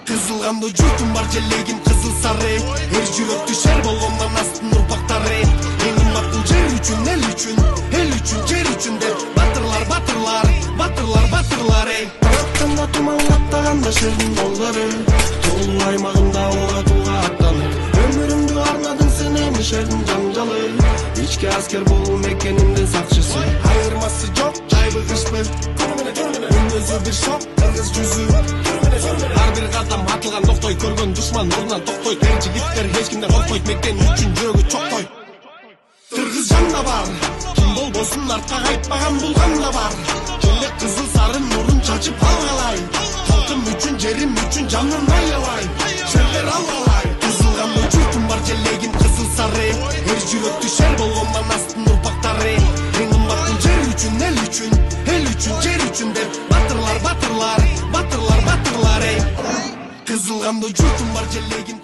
Кызыл кандуу журтум бар желегим кызыл сары. Эр жүрөктү шер болгондон астын урпактары. Эң кымбат бул жер үчүн, эл үчүн, жер үчүн деп батырлар эй. Таратканда туман каптаганда шердин балдары. Тоолуу аймагында ого тууга аттанып, өмүрүңдү арнадың сен эми шердин жаңжалы. Ички аскер болуу мекенинин сакчысы. Айырмасы жок, жайбы кышпы. Өзү бир шок, кыргыз жүзү. Ар бир кадам атылган токтой, көргөн душман ордунан токтойт. Эр жигиттер эч кимден коркпойт, мекен үчүн жүрөгү чоктойт. Кыргыз жанда бар, ким болбосун артка кайтпаган булганда бар. Келе кызыл сары нурун чачып алгалай. Халкым үчүн, жерим үчүн жанын аябай. Шерлер алгалай. Кызыл кандуу журтум бар желегим кызыл сары. Эр жүрөктү шер болгондон астын урпактары. Эң кымбат бул жер үчүн, эл үчүн, жер үчүн деп батырлар эй. Кызыл кандуу журтум бар желегим